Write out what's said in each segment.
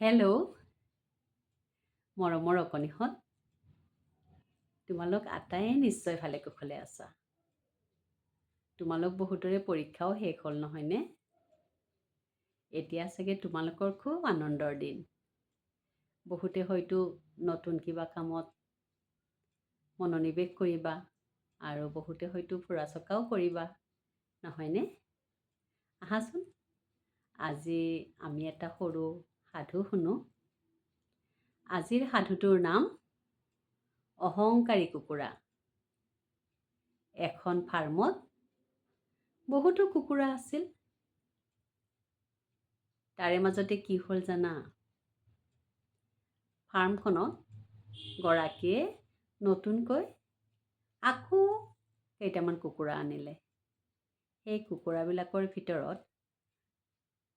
Hello' মৰমৰ অকণিহঁত, তোমালোক আটায়ে নিশ্চয় ভালে কুশলে আছা। তোমালোক বহুতৰে পৰীক্ষাও শেষ হ'ল নহয়নে? এতিয়া চাগে তোমালোকৰ খুব আনন্দৰ দিন। বহুতে হয়তো নতুন কিবা কামত মনোনিৱেশ কৰিবা আৰু বহুতে হয়তো ফুৰা চকাও কৰিবা নহয়নে? আহাচোন, আজি আমি এটা সৰু সাধু শুনো। আজিৰ সাধুটোৰ নাম অহংকাৰী কুকুৰা। এখন ফাৰ্মত বহুতো কুকুৰা আছিল। তাৰে মাজতে কি হ'ল জানা? ফাৰ্মখনত গৰাকীয়ে নতুনকৈ আকৌ কেইটামান কুকুৰা আনিলে। সেই কুকুৰাবিলাকৰ ভিতৰত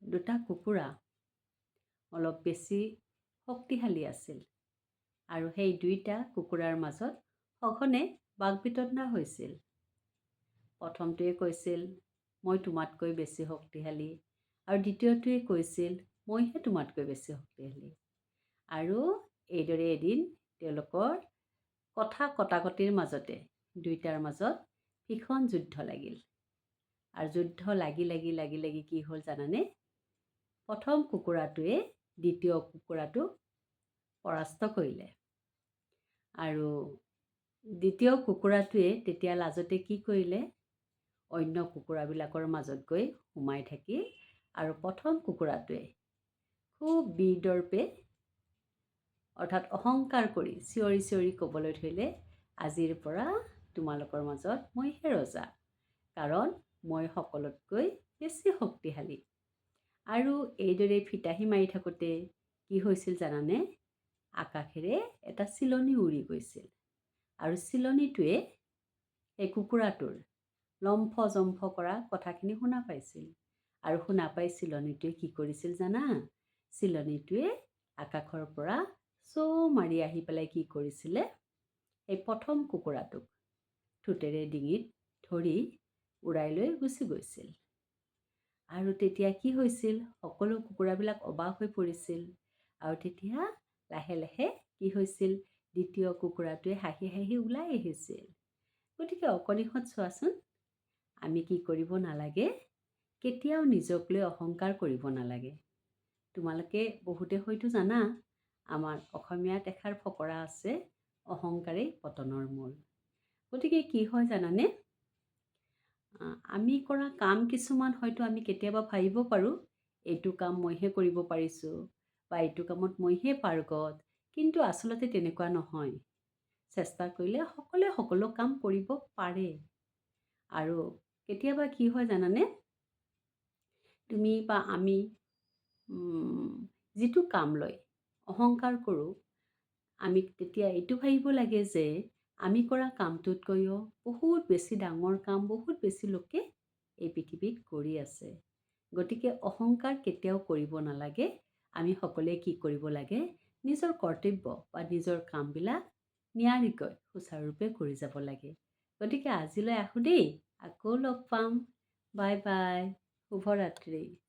দুটা কুকুৰা অলপ বেছি শক্তিশালী আছিল আৰু সেই দুইটা কুকুৰাৰ মাজত সঘনে বাক বিতণ্ডা হৈছিল। প্ৰথমটোৱে কৈছিল, মই তোমাতকৈ বেছি শক্তিশালী, আৰু দ্বিতীয়টোৱে কৈছিল, মইহে তোমাতকৈ বেছি শক্তিশালী। আৰু এইদৰে এদিন তেওঁলোকৰ কথা কটাকটিৰ মাজতে দুইটাৰ মাজত ভীষণ যুদ্ধ লাগিল। আৰু যুদ্ধ লাগি লাগি কি হ'ল জানানে? প্ৰথম কুকুৰাটোৱে দ্বিতীয় কুকুৰাটোক পৰাস্ত কৰিলে। আৰু দ্বিতীয় কুকুৰাটোৱে তেতিয়া লাজতে কি কৰিলে? অন্য কুকুৰাবিলাকৰ মাজত গৈ সোমাই থাকি আৰু প্ৰথম কুকুৰাটোৱে খুব বীৰদৰ্পে অৰ্থাৎ অহংকাৰ কৰি চিঞৰি চিঞৰি ক'বলৈ ধৰিলে, আজিৰ পৰা তোমালোকৰ মাজত মইহে ৰজা, কাৰণ মই সকলোতকৈ বেছি শক্তিশালী। আৰু এইদৰে ফিতাহী মাৰি থাকোঁতে কি হৈছিল জানানে? আকাশেৰে এটা চিলনি উৰি গৈছিল আৰু চিলনিটোৱে এই কুকুৰাটোৰ লম্ফ জম্ফ কৰা কথাখিনি শুনা পাইছিল। আৰু শুনা পাই চিলনিটোৱে কি কৰিছিল জানা? চিলনিটোৱে আকাশৰ পৰা চৌ মাৰি আহি পেলাই কি কৰিছিলে? এই প্ৰথম কুকুৰাটোক ঠোঁটেৰে ডিঙিত ধৰি উৰাই লৈ গুচি গৈছিল। আৰু তেতিয়া কি হৈছিল? সকলো কুকুৰাবিলাক অবাক হৈ পৰিছিল। আৰু তেতিয়া লাহে লাহে কি হৈছিল? দ্বিতীয় কুকুৰাটোৱে হাঁহি হাঁহি ওলাই আহিছিল। গতিকে অকণিহঁত চোৱাচোন, আমি কি কৰিব নালাগে? কেতিয়াও নিজক লৈ অহংকাৰ কৰিব নালাগে। তোমালোকে বহুতে হয়তো জানা, আমাৰ অসমীয়াত এষাৰ ফকৰা আছে, অহংকাৰেই পতনৰ মূল। গতিকে কি হয় জানানে? আমি কৰা কাম কিছুমান হয়তো আমি কেতিয়াবা ভাবিব পাৰোঁ, এইটো কাম মইহে কৰিব পাৰিছোঁ বা এইটো কামত মইহে পাৰ্গত, কিন্তু আচলতে তেনেকুৱা নহয়। চেষ্টা কৰিলে সকলোৱে সকলো কাম কৰিব পাৰে। আৰু কেতিয়াবা কি হয় জানানে? তুমি বা আমি যিটো কাম লৈ অহংকাৰ কৰোঁ, আমি তেতিয়া এইটো ভাবিব লাগে যে আমি কৰা কামটোতকৈও বহুত বেছি ডাঙৰ কাম বহুত বেছি লোকে এই পৃথিৱীত কৰি আছে। গতিকে অহংকাৰ কেতিয়াও কৰিব নালাগে। আমি সকলোৱে কি কৰিব লাগে? নিজৰ কৰ্তব্য বা নিজৰ কামবিলাক নিয়াৰিকৈ সুচাৰুৰূপে কৰি যাব লাগে। গতিকে আজিলৈ আহোঁ দেই, আকৌ লগ পাম। বাই বাই, শুভৰাত্ৰি।